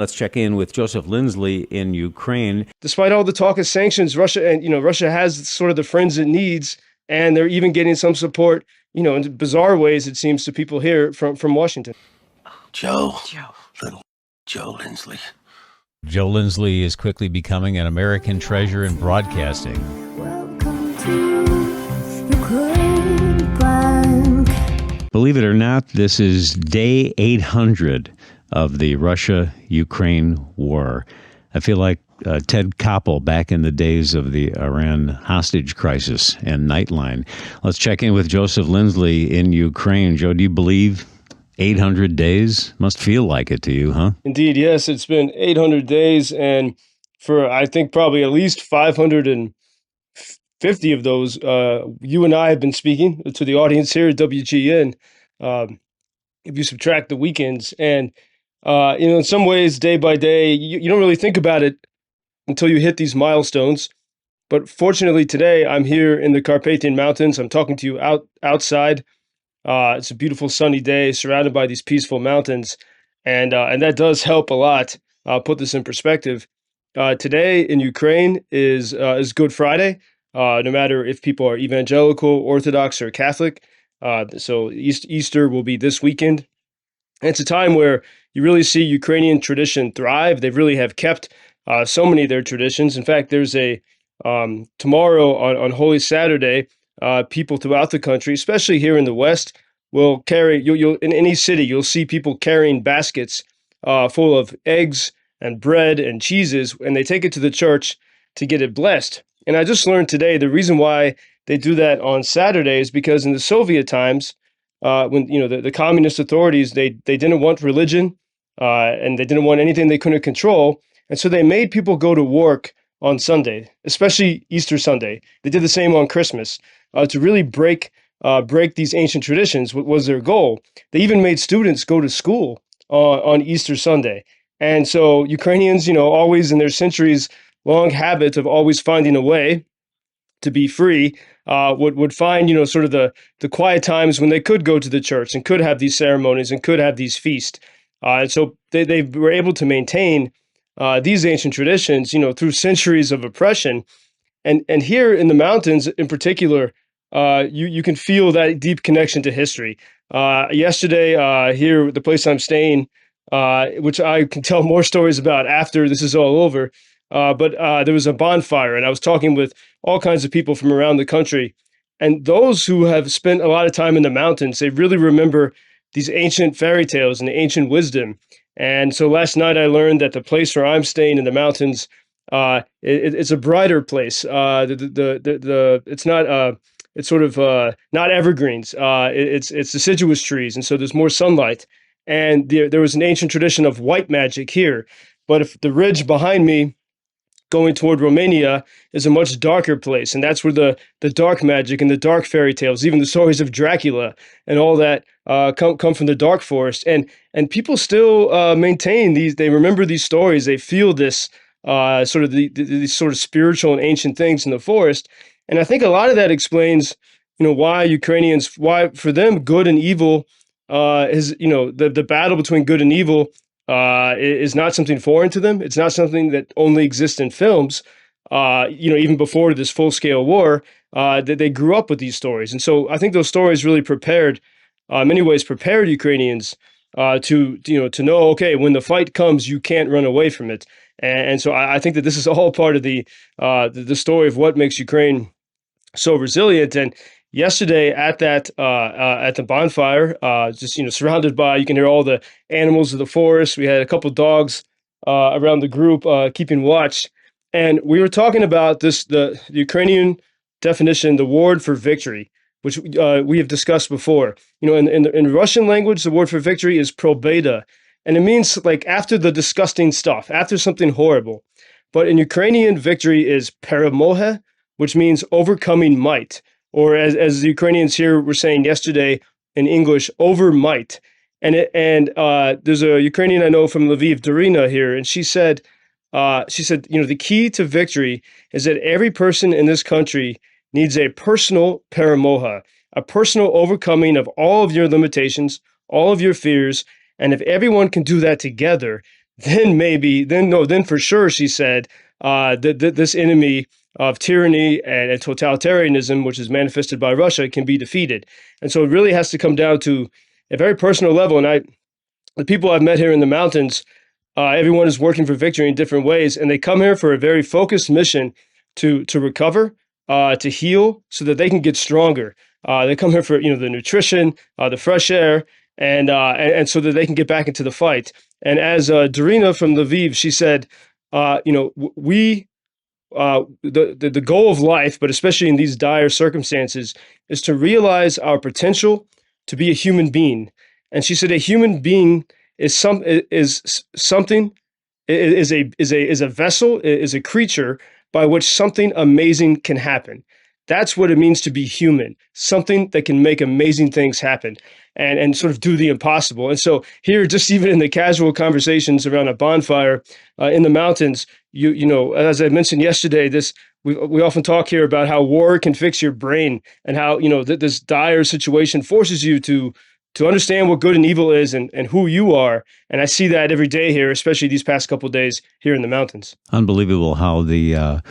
Let's check in with Joseph Lindsley in Ukraine. Despite all the talk of sanctions, Russia has sort of the friends it needs, and they're even getting some support, in bizarre ways, it seems, to people here from Washington. Little Joe Lindsley. Joe Lindsley is quickly becoming an American treasure in broadcasting. Welcome to Ukraine Bank. Believe it or not, this is day 800 of the Russia-Ukraine war. I feel like Ted Koppel back in the days of the Iran hostage crisis and Nightline. Let's check in with Joseph Lindsley in Ukraine. Joe, do you believe 800 days? Must feel like it to you, huh? Indeed, yes. It's been 800 days, and for, I think, probably at least 550 of those, you and I have been speaking to the audience here at WGN, if you subtract the weekends. And, in some ways, day by day, you don't really think about it until you hit these milestones. But fortunately, today, I'm here in the Carpathian Mountains. I'm talking to you outside. It's a beautiful sunny day, surrounded by these peaceful mountains, and that does help a lot. Put this in perspective. Today in Ukraine is Good Friday. No matter if people are evangelical, Orthodox, or Catholic, so Easter will be this weekend. And it's a time where you really see Ukrainian tradition thrive. They really have kept so many of their traditions. In fact, there's a tomorrow on Holy Saturday. People throughout the country, especially here in the West, will carry, you'll in any city, you'll see people carrying baskets full of eggs and bread and cheeses, and they take it to the church to get it blessed. And I just learned today the reason why they do that on Saturday is because in the Soviet times, when the communist authorities, they didn't want religion, and they didn't want anything they couldn't control, and so they made people go to work on Sunday, especially Easter Sunday. They did the same on Christmas. To really break these ancient traditions was their goal. They even made students go to school on Easter Sunday. And so Ukrainians, always in their centuries-long habit of always finding a way to be free, would find, sort of the quiet times when they could go to the church and could have these ceremonies and could have these feasts. And so they were able to maintain these ancient traditions, through centuries of oppression. And here in the mountains in particular, you can feel that deep connection to history. Yesterday, here, the place I'm staying, which I can tell more stories about after this is all over, but there was a bonfire, and I was talking with all kinds of people from around the country. And those who have spent a lot of time in the mountains, they really remember these ancient fairy tales and the ancient wisdom. And so last night I learned that the place where I'm staying in the mountains, it's a brighter place. It's not it's sort of not evergreens. It's deciduous trees, and so there's more sunlight. And there was an ancient tradition of white magic here, but if the ridge behind me, going toward Romania, is a much darker place, and that's where the dark magic and the dark fairy tales, even the stories of Dracula and all that, come from the dark forest. And people still maintain these. They remember these stories. They feel this sort of these sort of spiritual and ancient things in the forest. And I think a lot of that explains, why Ukrainians, why for them good and evil is, the battle between good and evil is not something foreign to them. It's not something that only exists in films. Even before this full-scale war, that they grew up with these stories. And so I think those stories really prepared, in many ways, prepared Ukrainians to know, okay, when the fight comes, you can't run away from it. And so I think that this is all part of the story of what makes Ukraine so resilient. And yesterday at the bonfire, just surrounded by, you can hear all the animals of the forest. We had a couple dogs around the group keeping watch, and we were talking about the Ukrainian definition, the word for victory, which we have discussed before. In Russian language, the word for victory is probeda. And it means like after the disgusting stuff, after something horrible. But in Ukrainian, victory is peremoha, which means overcoming might. Or as the Ukrainians here were saying yesterday in English, over might. And there's a Ukrainian I know from Lviv, Darina here, and she said, the key to victory is that every person in this country needs a personal peremoha, a personal overcoming of all of your limitations, all of your fears. And if everyone can do that together, then maybe, then for sure, she said, this enemy of tyranny and totalitarianism, which is manifested by Russia, can be defeated. And so it really has to come down to a very personal level. And the people I've met here in the mountains, everyone is working for victory in different ways, and they come here for a very focused mission to recover, to heal, so that they can get stronger. They come here for the nutrition, the fresh air, and so that they can get back into the fight. And as Darina from Lviv, she said, the goal of life, but especially in these dire circumstances, is to realize our potential to be a human being. And she said, a human being is a vessel, is a creature by which something amazing can happen. That's what it means to be human, something that can make amazing things happen and sort of do the impossible. And so here, just even in the casual conversations around a bonfire in the mountains, as I mentioned yesterday, we often talk here about how war can fix your brain, and how this dire situation forces you to understand what good and evil is, and who you are. And I see that every day here, especially these past couple of days here in the mountains. Unbelievable how the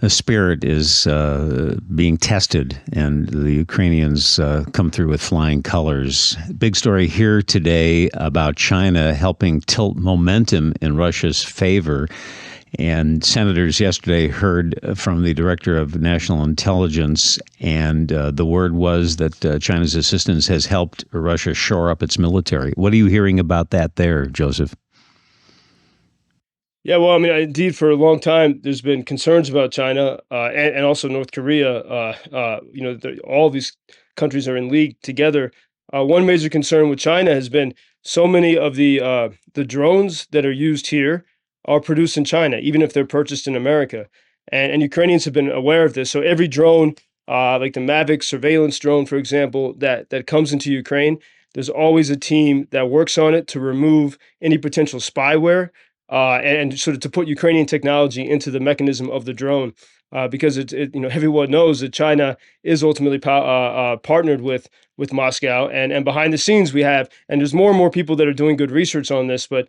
spirit is being tested, and the Ukrainians come through with flying colors. Big story here today about China helping tilt momentum in Russia's favor. And senators yesterday heard from the director of national intelligence, and the word was that China's assistance has helped Russia shore up its military. What are you hearing about that there, Joseph? Yeah, well, I mean, indeed, for a long time, there's been concerns about China and also North Korea. All these countries are in league together. One major concern with China has been so many of the drones that are used here are produced in China, even if they're purchased in America. And Ukrainians have been aware of this. So every drone, like the Mavic surveillance drone, for example, that comes into Ukraine, there's always a team that works on it to remove any potential spyware, and sort of to put Ukrainian technology into the mechanism of the drone, because everyone knows that China is ultimately partnered with Moscow, and behind the scenes and there's more and more people that are doing good research on this, but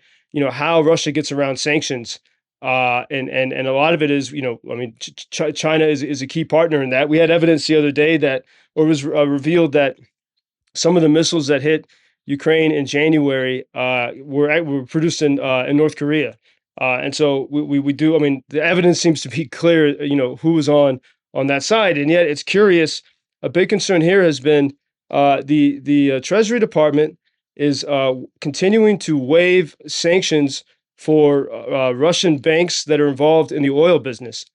how Russia gets around sanctions, and a lot of it is China is a key partner in that. We had evidence the other day it was revealed that some of the missiles that hit Ukraine in January were produced in North Korea, and so we do. I mean, the evidence seems to be clear. Who was on that side, and yet it's curious. A big concern here has been the Treasury Department is continuing to waive sanctions for Russian banks that are involved in the oil business,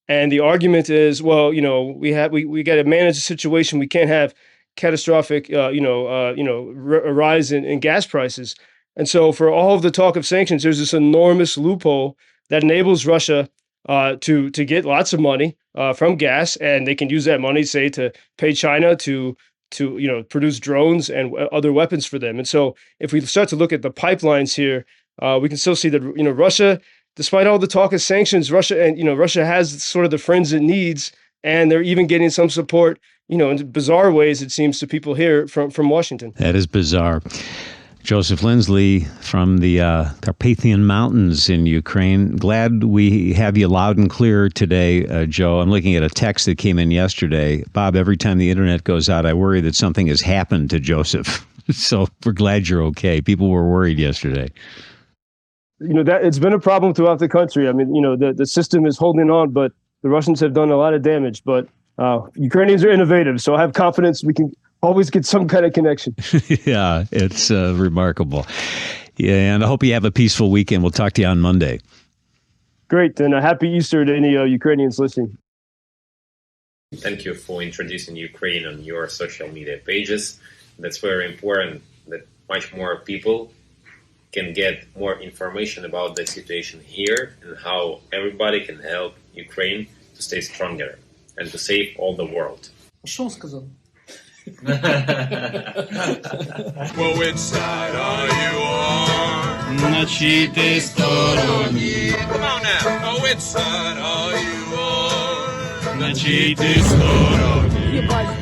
and the argument is, well, we got to manage the situation. We can't have catastrophic, rise in gas prices. And so for all of the talk of sanctions, there's this enormous loophole that enables Russia to get lots of money from gas, and they can use that money, say, to pay China to produce drones and other weapons for them. And so if we start to look at the pipelines here, we can still see that, Russia, despite all the talk of sanctions, Russia has sort of the friends it needs, and they're even getting some support, in bizarre ways, it seems to people here from Washington. That is bizarre. Joseph Lindsley from the Carpathian Mountains in Ukraine. Glad we have you loud and clear today, Joe. I'm looking at a text that came in yesterday. Bob, every time the internet goes out, I worry that something has happened to Joseph. So we're glad you're okay. People were worried yesterday. That it's been a problem throughout the country. I mean, the system is holding on, but the Russians have done a lot of damage. But Ukrainians are innovative, so I have confidence we can always get some kind of connection. Yeah, it's remarkable. Yeah, and I hope you have a peaceful weekend. We'll talk to you on Monday. Great, and a happy Easter to any Ukrainians listening. Thank you for introducing Ukraine on your social media pages. That's very important, that much more people can get more information about the situation here and how everybody can help Ukraine to stay stronger and to save all the world. Что он сказал? Well, which side are you on? На чьей ты стороне? Come on now. Oh, which side are you on? На чьей ты стороне? Ебать.